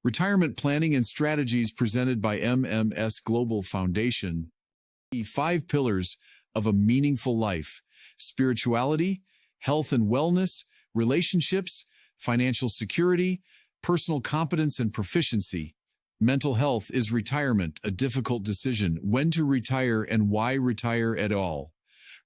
Retirement Planning and Strategies presented by MMS Global Foundation. 5 pillars of a meaningful life: spirituality, health and wellness, relationships, financial security, personal competence and proficiency. Mental health. Is retirement a difficult decision? When to retire and why retire at all?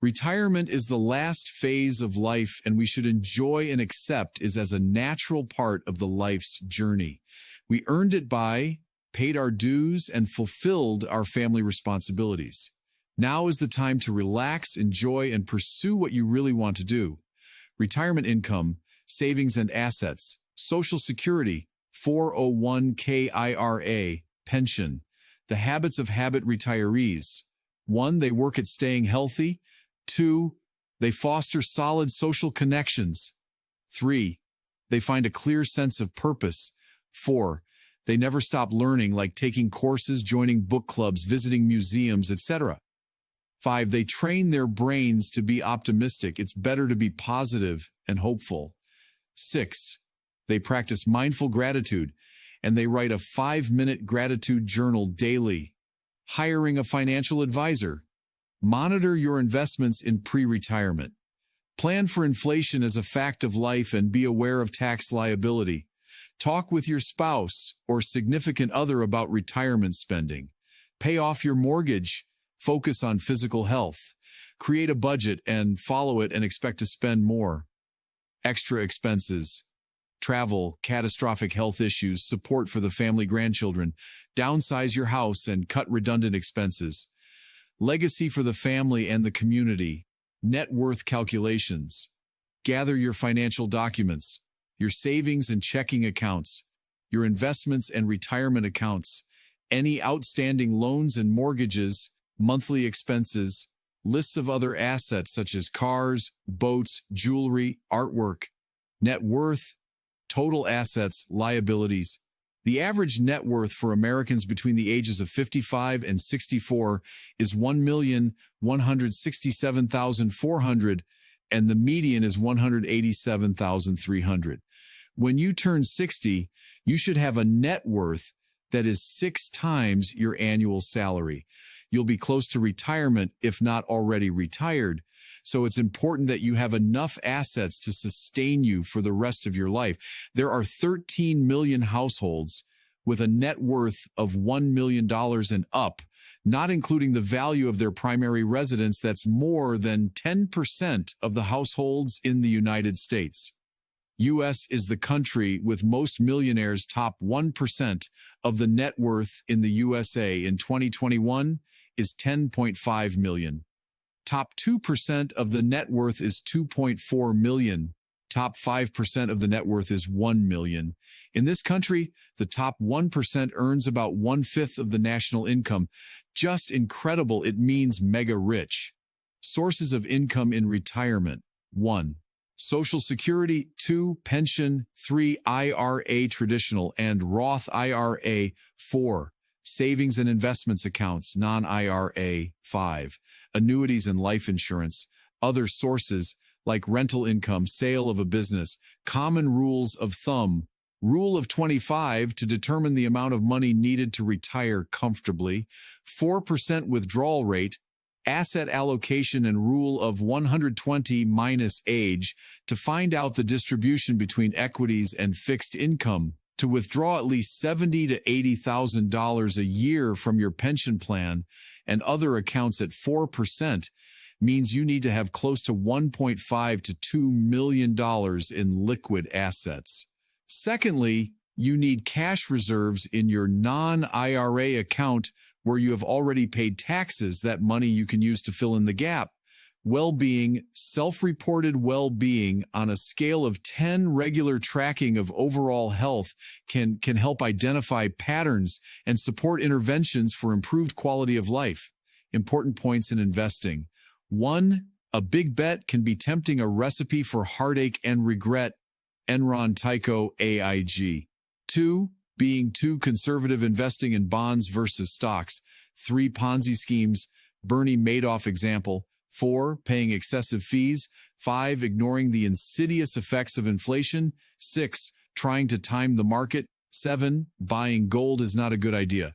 Retirement is the last phase of life, and we should enjoy and accept it as a natural part of the life's journey. We earned it by, paid our dues, and fulfilled our family responsibilities. Now is the time to relax, enjoy, and pursue what you really want to do. Retirement income, savings and assets, Social Security, 401k IRA, pension. The habits of habit retirees. 1. They work at staying healthy. 2. They foster solid social connections. 3. They find a clear sense of purpose. 4. They never stop learning, like taking courses, joining book clubs, visiting museums, etc. 5. They train their brains to be optimistic. It's better to be positive and hopeful. 6. They practice mindful gratitude, and they write a 5-minute gratitude journal daily. Hiring a financial advisor. Monitor your investments in pre-retirement. Plan for inflation as a fact of life and be aware of tax liability. Talk with your spouse or significant other about retirement spending. Pay off your mortgage. Focus on physical health. Create a budget and follow it and expect to spend more. Extra expenses. Travel, catastrophic health issues, support for the family, grandchildren. Downsize your house and cut redundant expenses. Legacy for the family and the community. Net worth calculations. Gather your financial documents, your savings and checking accounts, your investments and retirement accounts, any outstanding loans and mortgages, monthly expenses, lists of other assets such as cars, boats, jewelry, artwork, net worth, total assets, liabilities. The average net worth for Americans between the ages of 55 and 64 is $1,167,400, and the median is $187,300. When you turn 60, you should have a net worth that is 6 times your annual salary. You'll be close to retirement if not already retired, so it's important that you have enough assets to sustain you for the rest of your life. There are 13 million households with a net worth of $1 million and up, not including the value of their primary residence. That's more than 10% of the households in the United States. U.S. is the country with most millionaires. Top 1% of the net worth in the USA in 2021 is 10.5 million. Top 2% of the net worth is 2.4 million. Top 5% of the net worth is 1 million. In this country, the top 1% earns about 1/5 of the national income. Just incredible. It means mega rich. Sources of income in retirement. 1. Social Security. 2. Pension. 3. IRA, traditional and Roth IRA. 4. Savings and investments accounts, non-IRA. 5. Annuities and life insurance. Other sources like rental income, sale of a business. Common rules of thumb. Rule of 25 to determine the amount of money needed to retire comfortably. 4% withdrawal rate. Asset allocation and rule of 120 minus age to find out the distribution between equities and fixed income. To withdraw at least $70,000 to $80,000 a year from your pension plan and other accounts at 4% means you need to have close to $1.5 to $2 million in liquid assets. Secondly, you need cash reserves in your non-IRA account where you have already paid taxes. That money you can use to fill in the gap. Well-being, self-reported well-being on a scale of 10. Regular tracking of overall health can help identify patterns and support interventions for improved quality of life. Important points in investing. 1. A big bet can be tempting. A recipe for heartache and regret. Enron, Tyco, AIG. 2. Being too conservative, investing in bonds versus stocks. 3. Ponzi schemes, Bernie Madoff example. 4. Paying excessive fees. 5. Ignoring the insidious effects of inflation. 6. Trying to time the market. 7. Buying gold is not a good idea.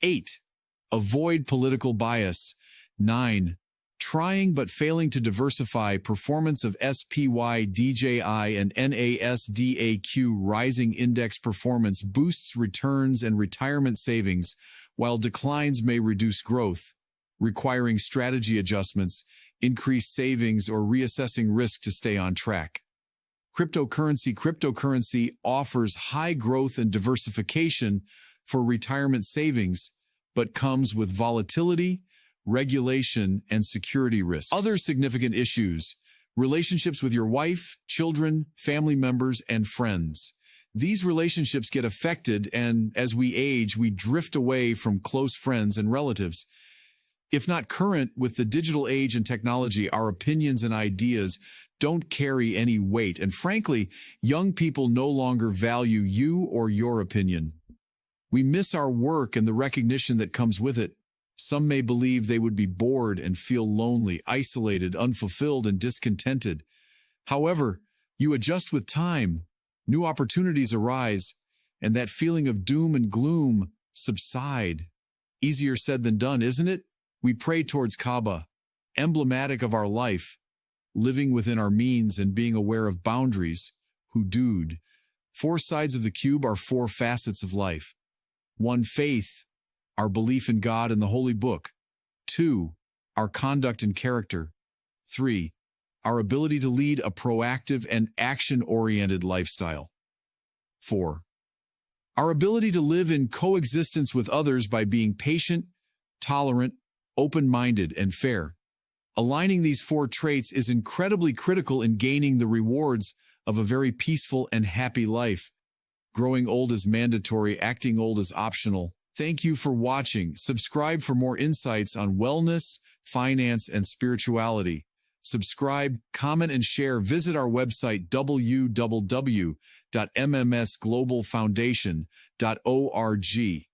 8. Avoid political bias. 9. Trying but failing to diversify performance of SPY, DJI, and NASDAQ. Rising index performance boosts returns and retirement savings, while declines may reduce growth, requiring strategy adjustments, increased savings, or reassessing risk to stay on track. Cryptocurrency offers high growth and diversification for retirement savings, but comes with volatility, regulation, and security risks. Other significant issues: relationships with your wife, children, family members, and friends. These relationships get affected, and as we age, we drift away from close friends and relatives. If not current with the digital age and technology, our opinions and ideas don't carry any weight, and frankly, young people no longer value you or your opinion. We miss our work and the recognition that comes with it. Some may believe they would be bored and feel lonely, isolated, unfulfilled, and discontented. However, you adjust with time, new opportunities arise, and that feeling of doom and gloom subside. Easier said than done, isn't it? We pray towards Kaaba, emblematic of our life, living within our means and being aware of boundaries. Hudud. 4 sides of the cube are 4 facets of life. 1. Faith, our belief in God and the Holy Book. 2. Our conduct and character. 3. Our ability to lead a proactive and action-oriented lifestyle. 4. Our ability to live in coexistence with others by being patient, tolerant, open-minded, and fair. Aligning these 4 traits is incredibly critical in gaining the rewards of a very peaceful and happy life. Growing old is mandatory, acting old is optional. Thank you for watching. Subscribe for more insights on wellness, finance, and spirituality. Subscribe, comment, and share. Visit our website www.mmsglobalfoundation.org.